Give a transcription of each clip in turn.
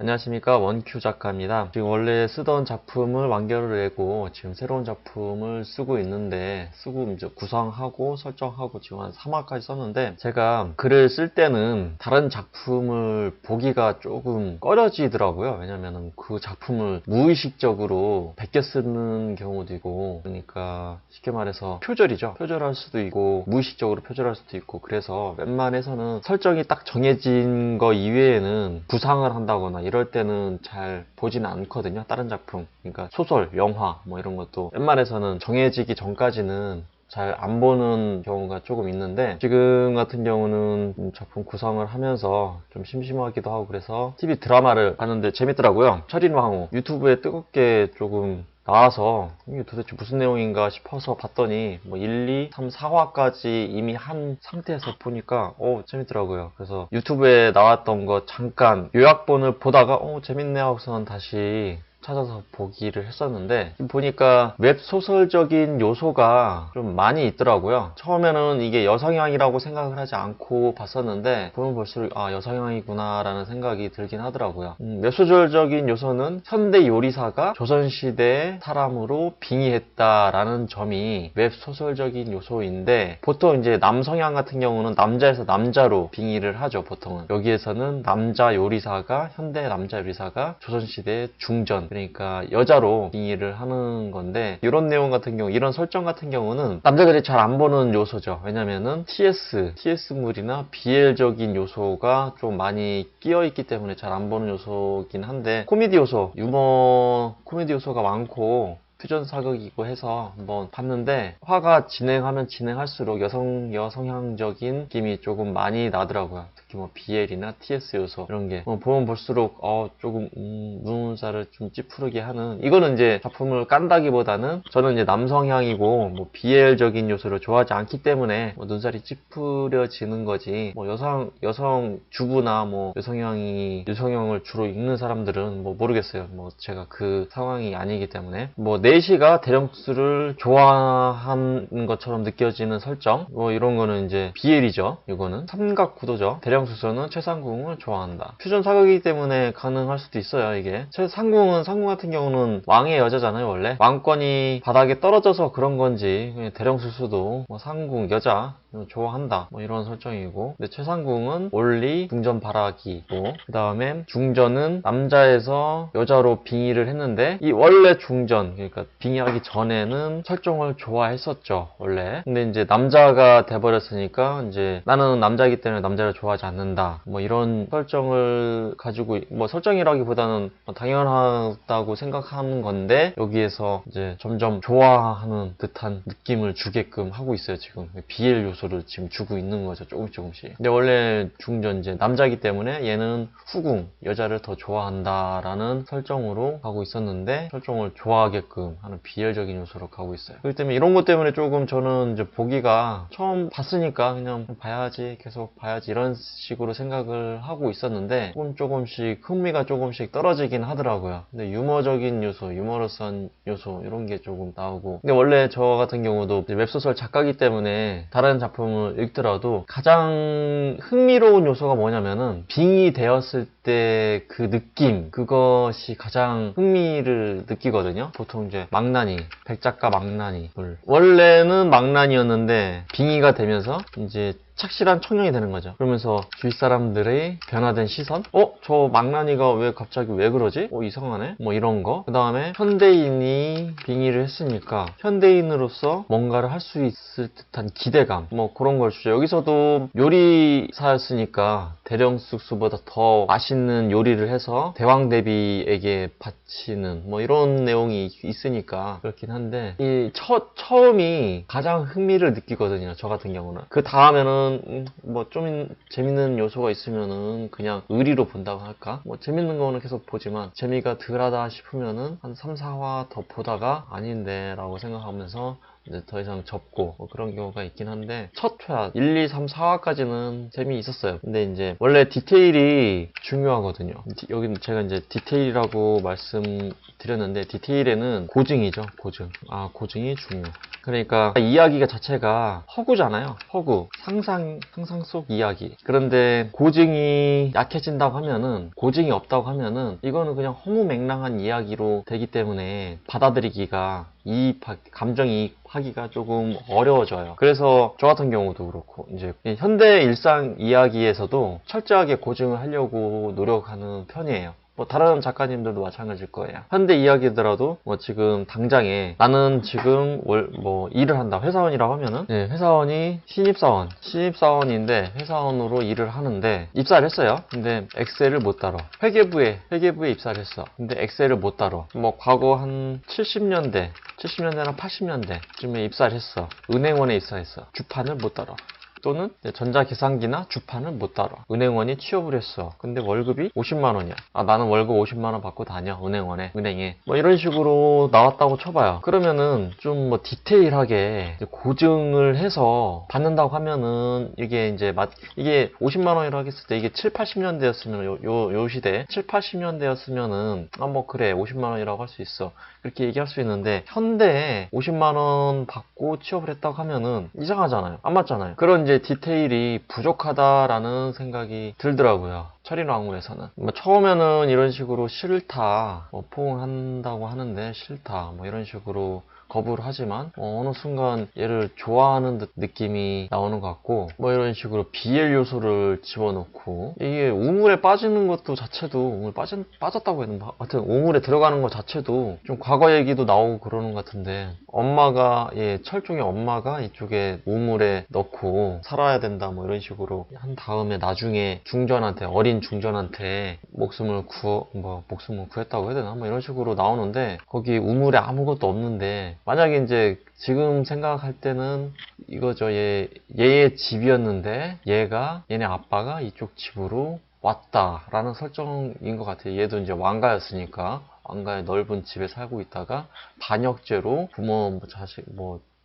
안녕하십니까, 원큐 작가입니다. 지금 원래 쓰던 작품을 완결을 내고 지금 새로운 작품을 쓰고 있는데, 쓰고 이제 구성하고 설정하고 지금 한 3화까지 썼는데, 제가 글을 쓸 때는 다른 작품을 보기가 조금 꺼려지더라고요. 왜냐면은 그 작품을 무의식적으로 베껴 쓰는 경우도 있고, 그러니까 쉽게 말해서 표절이죠. 표절할 수도 있고 무의식적으로 표절할 수도 있고, 그래서 웬만해서는 설정이 딱 정해진 거 이외에는 구상을 한다거나 이럴 때는 잘 보지는 않거든요. 다른 작품, 그러니까 소설, 영화 뭐 이런 것도 웬만해서는 정해지기 전까지는 잘 안 보는 경우가 조금 있는데, 지금 같은 경우는 작품 구성을 하면서 좀 심심하기도 하고 그래서 TV 드라마를 봤는데 재밌더라고요. 철인왕후 유튜브에 뜨겁게 조금 나와서 이게 도대체 무슨 내용인가 싶어서 봤더니 뭐 1, 2, 3, 4화까지 이미 한 상태에서 보니까 재밌더라고요. 그래서 유튜브에 나왔던 거 잠깐 요약본을 보다가 재밌네 하고서는 다시 찾아서 보기를 했었는데, 보니까 웹소설적인 요소가 좀 많이 있더라고요. 처음에는 이게 여성향이라고 생각을 하지 않고 봤었는데, 보면 볼수록 여성향이구나 라는 생각이 들긴 하더라고요. 웹소설적인 요소는 현대 요리사가 조선시대 사람으로 빙의했다라는 점이 웹소설적인 요소인데, 보통 이제 남성향 같은 경우는 남자에서 남자로 빙의를 하죠. 보통은 여기에서는 남자 요리사가, 현대 남자 요리사가 조선시대 중전, 그러니까 여자로 빙의를 하는 건데, 이런 내용 같은 경우, 이런 설정 같은 경우는 남자들이 잘 안 보는 요소죠. 왜냐면은 TS물이나 BL적인 요소가 좀 많이 끼어있기 때문에 잘 안 보는 요소긴 한데, 코미디 요소, 유머 코미디 요소가 많고 퓨전 사극이고 해서 한번 봤는데, 화가 진행하면 진행할수록 여성향적인 느낌이 조금 많이 나더라고요. 특히 뭐 BL이나 TS 요소 이런 게 보면 볼수록 조금 눈살을 좀 찌푸르게 하는, 이거는 이제 작품을 깐다기보다는 저는 이제 남성향이고 뭐 BL적인 요소를 좋아하지 않기 때문에 뭐 눈살이 찌푸려지는 거지, 뭐 여성 주부나 뭐 여성형을 주로 읽는 사람들은 뭐 모르겠어요. 뭐 제가 그 상황이 아니기 때문에. 뭐 내시가 대령수를 좋아하는 것처럼 느껴지는 설정, 뭐 이런 거는 이제 BL이죠. 이거는 삼각구도죠. 대령수서는 최상궁을 좋아한다. 퓨전 사극이기 때문에 가능할 수도 있어요. 이게 상궁 같은 경우는 왕의 여자잖아요. 원래 왕권이 바닥에 떨어져서 그런 건지 대령수수도 뭐 상궁 여자 좋아한다 뭐 이런 설정이고, 근데 최상궁은 원리 궁전 바라기고, 그 다음에 중전은 남자에서 여자로 빙의를 했는데, 이 원래 중전, 그러니까 빙의하기 전에는 설정을 좋아했었죠 원래. 근데 이제 남자가 돼버렸으니까 이제 나는 남자이기 때문에 남자를 좋아하지 않는다 뭐 이런 설정을 가지고, 뭐 설정이라기보다는 당연하다고 생각하는 건데, 여기에서 이제 점점 좋아하는 듯한 느낌을 주게끔 하고 있어요. 지금 BL 요소를 지금 주고 있는 거죠, 조금씩. 근데 원래 중전 이제 남자이기 때문에 얘는 후궁 여자를 더 좋아한다라는 설정으로 가고 있었는데, 설정을 좋아하게끔 하는 BL적인 요소로 가고 있어요. 그렇기 때문에 이런 것 때문에 조금 저는 이제 보기가, 처음 봤으니까 그냥 봐야지, 계속 봐야지 이런 식으로 생각을 하고 있었는데, 조금씩 흥미가 조금씩 떨어지긴 하더라고요. 근데 유머적인 요소, 유머러스한 요소 이런 게 조금 나오고, 근데 원래 저 같은 경우도 웹소설 작가이기 때문에 다른 작품을 읽더라도 가장 흥미로운 요소가 뭐냐면은 빙의되었을 때 그 느낌, 그것이 가장 흥미를 느끼거든요. 보통 이제 망나니, 백작가 망나니, 원래는 망나니였는데 빙의가 되면서 이제 착실한 청년이 되는 거죠. 그러면서 주위 사람들의 변화된 시선? 저 망나니가 갑자기 왜 그러지? 이상하네? 뭐 이런 거. 그 다음에 현대인이 빙의를 했으니까 현대인으로서 뭔가를 할 수 있을 듯한 기대감, 뭐 그런 걸 주죠. 여기서도 요리사였으니까 대령숙수보다 더 맛있는 요리를 해서 대왕 대비에게 바치는 뭐 이런 내용이 있으니까 그렇긴 한데, 이 처음이 가장 흥미를 느끼거든요. 저 같은 경우는. 그 다음에는 뭐 좀 재밌는 요소가 있으면은 그냥 의리로 본다고 할까? 뭐 재밌는 거는 계속 보지만 재미가 덜하다 싶으면은 한 3, 4화 더 보다가 아닌데 라고 생각하면서 이제 더 이상 접고 뭐 그런 경우가 있긴 한데, 첫 화 1, 2, 3, 4화까지는 재미있었어요. 근데 이제 원래 디테일이 중요하거든요. 여기는 제가 이제 디테일이라고 말씀드렸는데, 디테일에는 고증이죠. 고증. 고증이 중요. 그러니까 이야기가 자체가 허구잖아요. 허구. 상상 속 이야기. 그런데 고증이 약해진다고 하면은, 고증이 없다고 하면은 이거는 그냥 허무맹랑한 이야기로 되기 때문에 받아들이기가 감정이입하기가 조금 어려워져요. 그래서 저 같은 경우도 그렇고 이제 현대 일상 이야기에서도 철저하게 고증을 하려고 노력하는 편이에요. 뭐 다른 작가님들도 마찬가지일 거예요. 현대 이야기더라도 뭐 지금 당장에 나는 지금 일을 한다. 회사원이라고 하면은 회사원이 신입사원인데 회사원으로 일을 하는데 입사를 했어요. 근데 엑셀을 못 다뤄. 회계부에 입사를 했어. 근데 엑셀을 못 다뤄. 뭐 과거 한 70년대나 80년대쯤에 입사를 했어. 은행원에 입사했어. 주판을 못 다뤄. 또는 전자계산기나 주판을 못 다뤄. 은행원이 취업을 했어. 근데 월급이 50만 원이야. 나는 월급 50만 원 받고 다녀. 은행에. 뭐 이런 식으로 나왔다고 쳐봐요. 그러면은 좀 뭐 디테일하게 고증을 해서 받는다고 하면은 이게 50만 원이라고 했을 때 이게 7, 80년대였으면 요 시대 7, 80년대였으면은 뭐 그래 50만 원이라고 할 수 있어. 그렇게 얘기할 수 있는데 현대에 50만 원 받고 취업을 했다고 하면은 이상하잖아요. 안 맞잖아요. 그런 이제 디테일이 부족하다라는 생각이 들더라고요. 철인왕후에서는 처음에는 이런 식으로 싫다, 포옹한다고 하는데 싫다, 이런 식으로 거부를 하지만 어느 순간 얘를 좋아하는 듯 느낌이 나오는 것 같고 이런 식으로 BL 요소를 집어넣고 이게 우물에 빠지는 것도 자체도 우물 빠졌다고 했는데 하여튼 우물에 들어가는 것 자체도 좀 과거 얘기도 나오고 그러는 것 같은데 철종의 엄마가 이쪽에 우물에 넣고 살아야 된다 이런 식으로 한 다음에 나중에 어린 중전한테 목숨을 구했다고 해야 되나 이런 식으로 나오는데 거기 우물에 아무것도 없는데 만약에 이제 지금 생각할 때는 이거죠. 얘의 집이었는데 얘네 아빠가 이쪽 집으로 왔다라는 설정인 것 같아요. 얘도 이제 왕가였으니까 왕가의 넓은 집에 살고 있다가 반역죄로 부모, 자식,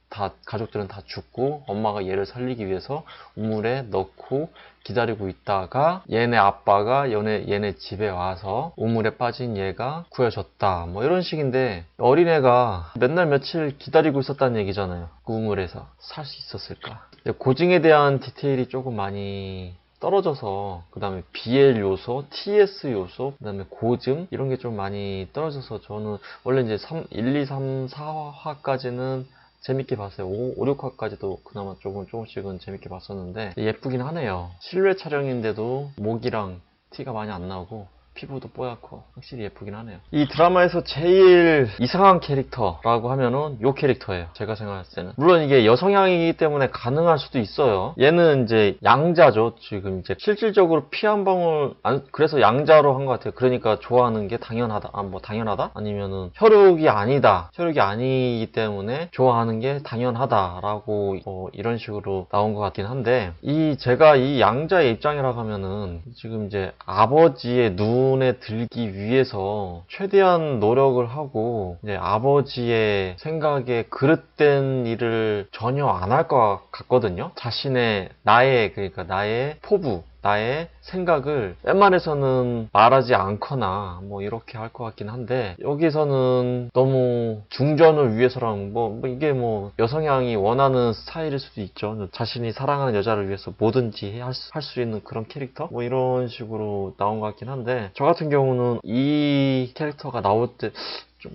다 가족들은 다 죽고 엄마가 얘를 살리기 위해서 우물에 넣고 기다리고 있다가 얘네 아빠가 얘네 집에 와서 우물에 빠진 얘가 구해줬다 이런 식인데 어린애가 몇 날 며칠 기다리고 있었다는 얘기잖아요. 그 우물에서 살 수 있었을까. 고증에 대한 디테일이 조금 많이 떨어져서 그 다음에 BL 요소, TS 요소, 그 다음에 고증 이런 게 좀 많이 떨어져서 저는 원래 이제 1, 2, 3, 4화까지는 재밌게 봤어요. 5, 6화까지도 그나마 조금씩은 재밌게 봤었는데 예쁘긴 하네요. 실루엣 촬영인데도 목이랑 티가 많이 안 나오고 피부도 뽀얗고 확실히 예쁘긴 하네요. 이 드라마에서 제일 이상한 캐릭터라고 하면은 요 캐릭터예요. 제가 생각했을 때는. 물론 이게 여성향이기 때문에 가능할 수도 있어요. 얘는 이제 양자죠. 지금 이제 실질적으로 피 한 방울 그래서 양자로 한 것 같아요. 그러니까 좋아하는 게 당연하다. 당연하다? 아니면은 혈육이 아니다. 혈육이 아니기 때문에 좋아하는 게 당연하다라고 이런 식으로 나온 것 같긴 한데 제가 이 양자의 입장이라고 하면은 지금 이제 아버지의 눈에 들기 위해서 최대한 노력을 하고 이제 아버지의 생각에 그릇된 일을 전혀 안 할 것 같거든요. 그러니까 나의 포부, 나의 생각을 웬만해서는 말하지 않거나 이렇게 할 것 같긴 한데 여기서는 너무 중전을 위해서랑 이게 여성향이 원하는 스타일일 수도 있죠. 자신이 사랑하는 여자를 위해서 뭐든지 할 수 있는 그런 캐릭터? 이런 식으로 나온 것 같긴 한데 저 같은 경우는 이 캐릭터가 나올 때 좀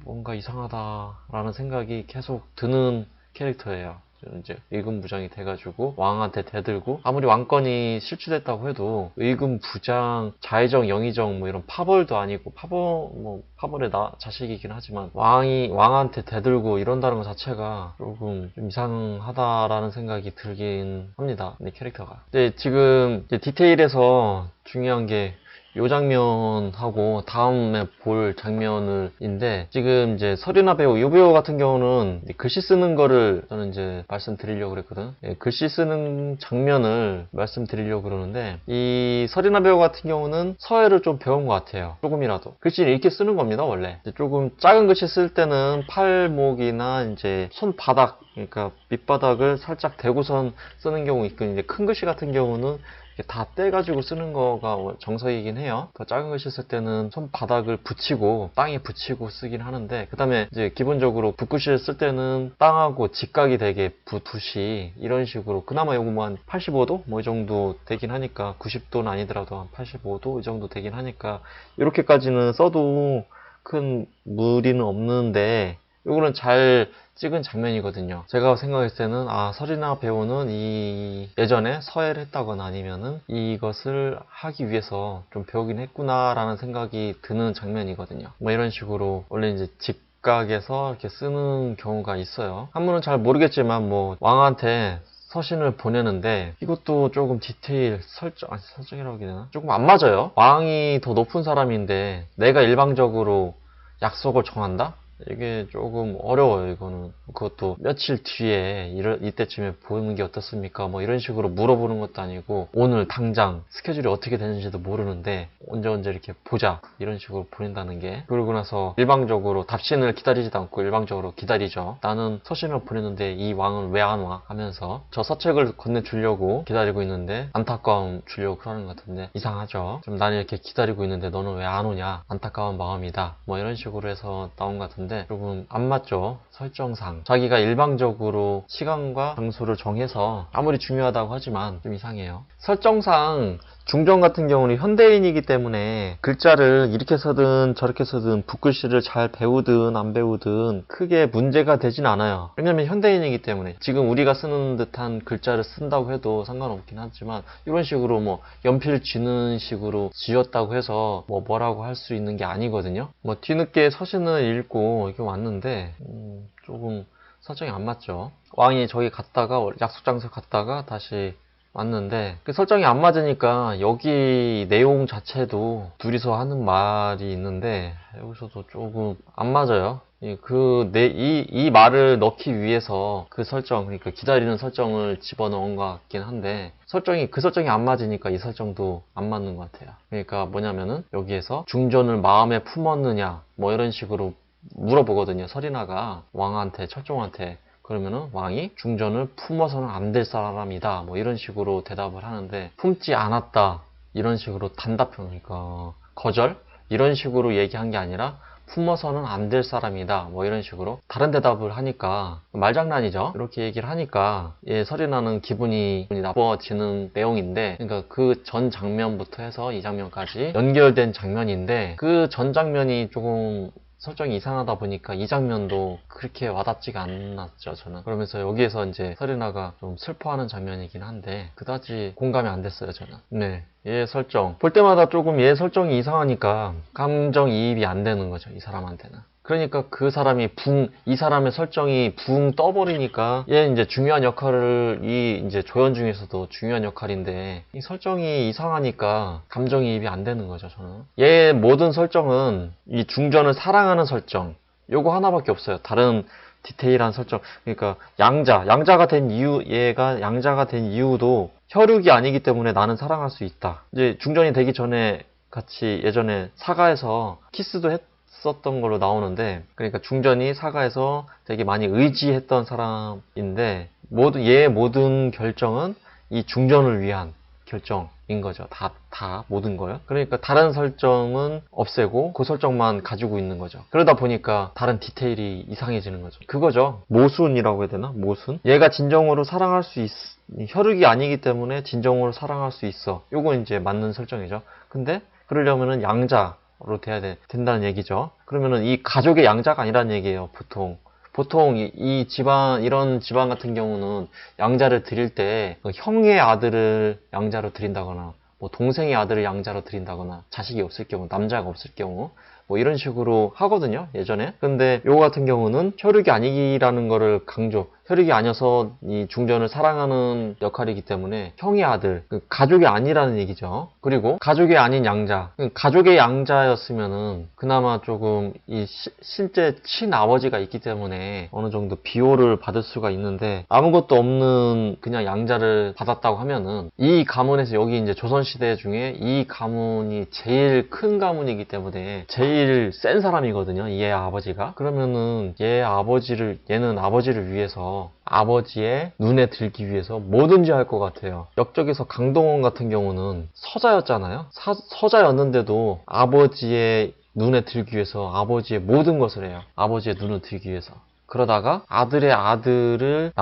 뭔가 이상하다라는 생각이 계속 드는 캐릭터예요. 이제 의금부장이 돼가지고 왕한테 대들고 아무리 왕권이 실추됐다고 해도 의금부장, 자의정, 영의정 이런 파벌도 아니고 파벌의 자식이긴 하지만 왕한테 대들고 이런다는 것 자체가 조금 좀 이상하다라는 생각이 들긴 합니다. 이 캐릭터가. 근데 지금 이제 디테일에서 중요한 게 요 장면하고 다음에 볼 장면인데 지금 이제 설이나 배우, 이 배우 같은 경우는 글씨 쓰는 거를 저는 이제 말씀드리려고 그랬거든. 글씨 쓰는 장면을 말씀드리려고 그러는데 이 설이나 배우 같은 경우는 서예를 좀 배운 것 같아요. 조금이라도. 글씨를 이렇게 쓰는 겁니다, 원래. 조금 작은 글씨 쓸 때는 팔목이나 이제 손바닥, 그러니까 밑바닥을 살짝 대고선 쓰는 경우 있고 이제 큰 글씨 같은 경우는 다 떼가지고 쓰는 거가 정석이긴 해요. 더 작은 글씨 쓸 때는 손바닥을 붙이고 땅에 붙이고 쓰긴 하는데, 그 다음에 이제 기본적으로 붓글씨를 쓸 때는 땅하고 직각이 되게 붓이 이런 식으로, 그나마 요거 뭐 한 85도 뭐 이 정도 되긴 하니까, 90도는 아니더라도 한 85도 이 정도 되긴 하니까 이렇게까지는 써도 큰 무리는 없는데, 요거는 잘 찍은 장면이거든요. 제가 생각했을 때는 설이나 배우는 이 예전에 서예를 했다거나 아니면은 이것을 하기 위해서 좀 배우긴 했구나 라는 생각이 드는 장면이거든요. 뭐 이런 식으로 원래 이제 직각에서 이렇게 쓰는 경우가 있어요. 한문은 잘 모르겠지만 뭐 왕한테 서신을 보내는데 이것도 조금 디테일 설정이라고 해야 되나? 조금 안 맞아요. 왕이 더 높은 사람인데 내가 일방적으로 약속을 정한다? 이게 조금 어려워요, 이거는. 그것도 며칠 뒤에 이때쯤에 보는 게 어떻습니까? 뭐 이런 식으로 물어보는 것도 아니고, 오늘 당장 스케줄이 어떻게 되는지도 모르는데 언제 이렇게 보자 이런 식으로 보낸다는 게, 그러고 나서 일방적으로 답신을 기다리지도 않고 일방적으로 기다리죠. 나는 서신을 보냈는데 이 왕은 왜 안 와? 하면서 저 서책을 건네주려고 기다리고 있는데 안타까움 주려고 그러는 것 같은데, 이상하죠. 좀 나는 이렇게 기다리고 있는데 너는 왜 안 오냐? 안타까운 마음이다. 뭐 이런 식으로 해서 나온 것 같은데, 조금 안 맞죠. 설정상 자기가 일방적으로 시간과 장소를 정해서 아무리 중요하다고 하지만 좀 이상해요. 설정상 중전 같은 경우는 현대인이기 때문에 글자를 이렇게 써든 저렇게 써든 붓글씨를 잘 배우든 안 배우든 크게 문제가 되진 않아요. 왜냐면 현대인이기 때문에 지금 우리가 쓰는 듯한 글자를 쓴다고 해도 상관없긴 하지만, 이런 식으로 뭐 연필 쥐는 식으로 지었다고 해서 뭐라고 할 수 있는 게 아니거든요. 뭐 뒤늦게 서신을 읽고 이렇게 왔는데 조금 설정이 안 맞죠. 왕이 저기 갔다가 약속 장소 갔다가 다시 왔는데 그 설정이 안 맞으니까 여기 내용 자체도 둘이서 하는 말이 있는데 여기서도 조금 안 맞아요. 이 말을 넣기 위해서 그 설정, 그러니까 기다리는 설정을 집어넣은 것 같긴 한데, 그 설정이 안 맞으니까 이 설정도 안 맞는 것 같아요. 그러니까 뭐냐면은 여기에서 중전을 마음에 품었느냐 뭐 이런 식으로 물어보거든요. 설인아가 왕한테, 철종한테. 그러면은 왕이 중전을 품어서는 안 될 사람이다 뭐 이런 식으로 대답을 하는데, 품지 않았다 이런 식으로 단답형, 그러니까 거절 이런 식으로 얘기한 게 아니라 품어서는 안 될 사람이다 뭐 이런 식으로 다른 대답을 하니까, 말장난이죠. 이렇게 얘기를 하니까 설인아는 기분이 나빠지는 내용인데, 그러니까 그 전 장면부터 해서 이 장면까지 연결된 장면인데, 그 전 장면이 조금 설정이 이상하다 보니까 이 장면도 그렇게 와닿지가 않았죠, 저는. 그러면서 여기에서 이제 설인아가 좀 슬퍼하는 장면이긴 한데 그다지 공감이 안 됐어요, 저는. 네, 얘 설정 볼 때마다 조금 얘 설정이 이상하니까 감정이입이 안 되는 거죠, 이 사람한테는. 그러니까 이 사람의 설정이 붕 떠버리니까, 얘 이제 중요한 역할을, 이제 조연 중에서도 중요한 역할인데 이 설정이 이상하니까 감정이입이 안 되는 거죠, 저는. 얘 모든 설정은 이 중전을 사랑하는 설정, 요거 하나밖에 없어요. 다른 디테일한 설정, 그러니까 얘가 양자가 된 이유도 혈육이 아니기 때문에 나는 사랑할 수 있다. 이제 중전이 되기 전에 같이 예전에 사가에서 키스도 썼던 걸로 나오는데, 그러니까 중전이 사가에서 되게 많이 의지했던 사람인데, 얘의 모든 결정은 이 중전을 위한 결정인 거죠. 다 모든 거요. 그러니까 다른 설정은 없애고 그 설정만 가지고 있는 거죠. 그러다 보니까 다른 디테일이 이상해지는 거죠. 그거죠. 모순이라고 해야 되나? 모순? 얘가 진정으로 사랑할 수 혈육이 아니기 때문에 진정으로 사랑할 수 있어. 요거 이제 맞는 설정이죠. 근데 그러려면은 양자로 돼야 된다는 얘기죠. 그러면은 이 가족의 양자가 아니라는 얘기예요, 보통. 이런 집안 같은 경우는 양자를 드릴 때 형의 아들을 양자로 드린다거나, 뭐 동생의 아들을 양자로 드린다거나, 자식이 없을 경우, 남자가 없을 경우 뭐 이런 식으로 하거든요, 예전에. 근데 요거 같은 경우는 혈육이 아니라는 거를 혈육이 아니어서 이 중전을 사랑하는 역할이기 때문에 형의 아들, 가족이 아니라는 얘기죠. 그리고 가족이 아닌 양자, 가족의 양자였으면은 그나마 조금 실제 친아버지가 있기 때문에 어느 정도 비호를 받을 수가 있는데, 아무것도 없는 그냥 양자를 받았다고 하면은, 이 가문에서, 여기 이제 조선시대 중에 이 가문이 제일 큰 가문이기 때문에 제일 센 사람이거든요, 얘 아버지가. 그러면은 얘는 아버지를 위해서 위해서, 아버지의 눈에 들기 위해서 뭐든지 할 것 같아요. 역적에서 강동원 같은 경우는 서자였잖아요. 서자였는데도 아버지의 눈에 들기 위해서 아버지의 모든 것을 해요. 아버지의 눈을 들기 위해서. 그러다가 아들의 아들을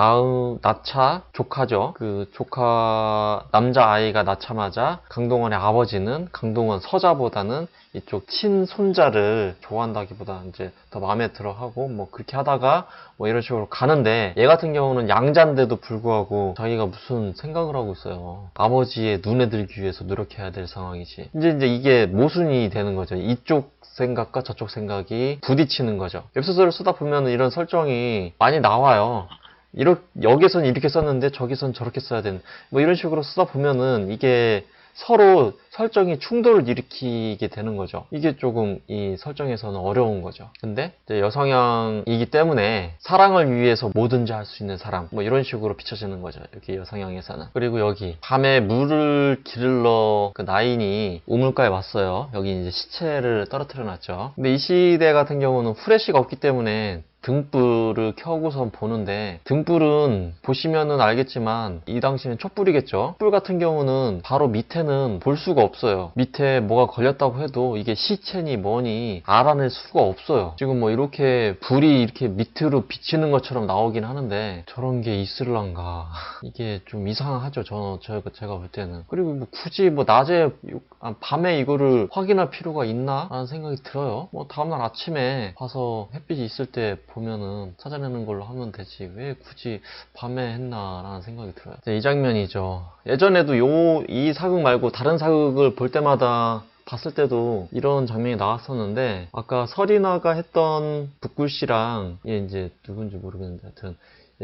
낳자 조카죠. 그 조카 남자아이가 낳자마자 강동원의 아버지는 강동원 서자보다는 이쪽 친손자를 좋아한다기보다 이제 더 마음에 들어하고 뭐 그렇게 하다가 뭐 이런 식으로 가는데, 얘 같은 경우는 양자인데도 불구하고 자기가 무슨 생각을 하고 있어요. 아버지의 눈에 들기 위해서 노력해야 될 상황이지. 이제 이게 모순이 되는 거죠. 이쪽 생각과 저쪽 생각이 부딪히는 거죠. 웹소설을 쓰다 보면 이런 설정이 많이 나와요. 여기선 이렇게 썼는데 저기선 저렇게 써야 되는, 뭐 이런 식으로 쓰다 보면은 이게 서로 설정이 충돌을 일으키게 되는 거죠. 이게 조금 이 설정에서는 어려운 거죠. 근데 이제 여성향이기 때문에 사랑을 위해서 뭐든지 할 수 있는 사람, 뭐 이런 식으로 비춰지는 거죠. 여기 여성향에서는. 그리고 여기 밤에 물을 기르러 그 나인이 우물가에 왔어요. 여기 이제 시체를 떨어뜨려 놨죠. 근데 이 시대 같은 경우는 후레쉬가 없기 때문에 등불을 켜고선 보는데, 등불은 보시면은 알겠지만 이 당시는 촛불이겠죠. 촛불 같은 경우는 바로 밑에는 볼 수가 없어요. 밑에 뭐가 걸렸다고 해도 이게 시체니 뭐니 알아낼 수가 없어요. 지금 뭐 이렇게 불이 이렇게 밑으로 비치는 것처럼 나오긴 하는데 저런 게 있을란가 이게 좀 이상하죠. 제가 볼 때는. 그리고 뭐 굳이 뭐 낮에 밤에 이거를 확인할 필요가 있나 라는 생각이 들어요. 뭐 다음날 아침에 봐서 햇빛이 있을 때 보면은 찾아내는 걸로 하면 되지 왜 굳이 밤에 했나 라는 생각이 들어요. 이 장면이죠. 예전에도 이 사극 말고 다른 사극을 볼 때마다 봤을 때도 이런 장면이 나왔었는데, 아까 설인아가 했던 북굴씨랑 얘 이제 누군지 모르겠는데 하여튼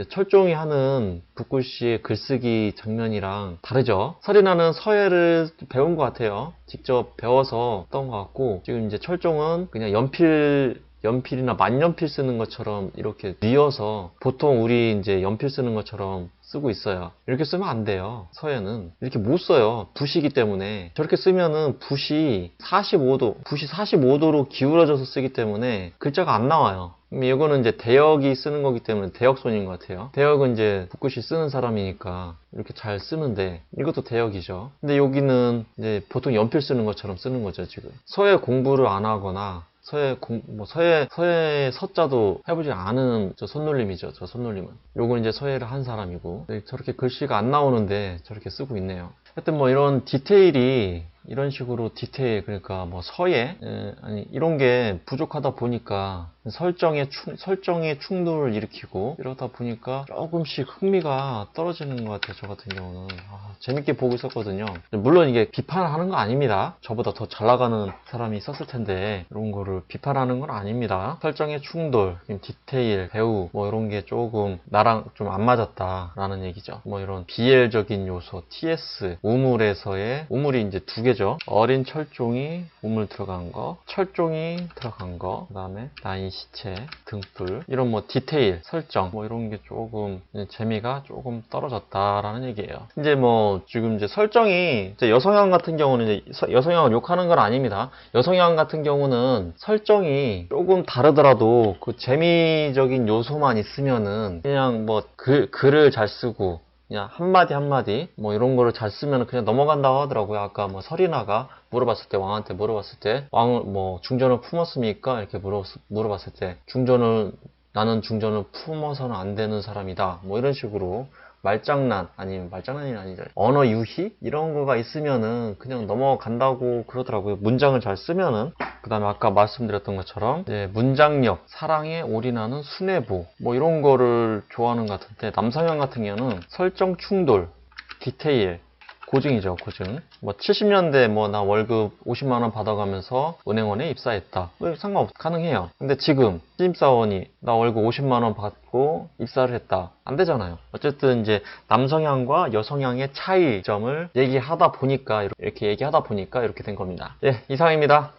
철종이 하는 북굴씨의 글쓰기 장면이랑 다르죠. 설인아는 서예를 배운 것 같아요. 직접 배워서 했던 것 같고, 지금 이제 철종은 그냥 연필이나 만연필 쓰는 것처럼 이렇게 뉘어서, 보통 우리 이제 연필 쓰는 것처럼 쓰고 있어요. 이렇게 쓰면 안 돼요. 서예는 이렇게 못 써요. 붓이기 때문에. 저렇게 쓰면은 붓이 45도로 기울어져서 쓰기 때문에 글자가 안 나와요. 이거는 이제 대역이 쓰는 거기 때문에 대역손인 것 같아요. 대역은 이제 붓글씨 쓰는 사람이니까 이렇게 잘 쓰는데, 이것도 대역이죠. 근데 여기는 이제 보통 연필 쓰는 것처럼 쓰는 거죠. 지금 서예 공부를 안 하거나 서예 서자도 해보지 않은 저 손놀림이죠. 저 손놀림은. 요건 이제 서예를 한 사람이고, 저렇게 글씨가 안 나오는데 저렇게 쓰고 있네요. 하여튼 뭐 이런 디테일이, 이런 식으로 디테일, 그러니까 뭐 서예 이런 게 부족하다 보니까 설정의 충돌을 일으키고, 이러다 보니까 조금씩 흥미가 떨어지는 것 같아요. 저 같은 경우는 재밌게 보고 있었거든요. 물론 이게 비판하는 거 아닙니다. 저보다 더 잘 나가는 사람이 있었을 텐데 이런 거를 비판하는 건 아닙니다. 설정의 충돌, 디테일, 배우 뭐 이런 게 조금 나랑 좀 안 맞았다라는 얘기죠. 뭐 이런 BL적인 요소, TS, 우물이 이제 두 개죠. 어린 철종이 우물 들어간 거, 철종이 들어간 거, 그 다음에 나인 시체, 등불, 이런 뭐 디테일, 설정, 뭐 이런 게 조금 재미가 조금 떨어졌다라는 얘기예요. 이제 뭐 지금 이제 설정이, 이제 여성향 같은 경우는 이제 여성향을 욕하는 건 아닙니다. 여성향 같은 경우는 설정이 조금 다르더라도 그 재미적인 요소만 있으면은 그냥 뭐 글을 잘 쓰고 그냥 한마디 뭐 이런 거를 잘 쓰면 그냥 넘어간다고 하더라고요. 아까 뭐 설인아가 왕한테 물어봤을 때 왕을 뭐 중전을 품었습니까? 이렇게 물어봤을 때 나는 중전을 품어서는 안 되는 사람이다. 뭐 이런 식으로 말장난이 아니죠. 언어 유희? 이런 거가 있으면은 그냥 넘어간다고 그러더라고요. 문장을 잘 쓰면은. 그 다음에 아까 말씀드렸던 것처럼 문장력, 사랑에 올인하는 순애보 뭐 이런 거를 좋아하는 것 같은데, 남성향 같은 경우는 설정 충돌, 디테일, 고증이죠. 고증. 뭐 70년대 뭐 나 월급 50만 원 받아가면서 은행원에 입사했다. 뭐 상관없 가능해요. 근데 지금 신입사원이 나 월급 50만 원 받고 입사를 했다. 안 되잖아요. 어쨌든 이제 남성향과 여성향의 차이점을 이렇게 얘기하다 보니까 이렇게 된 겁니다. 예, 이상입니다.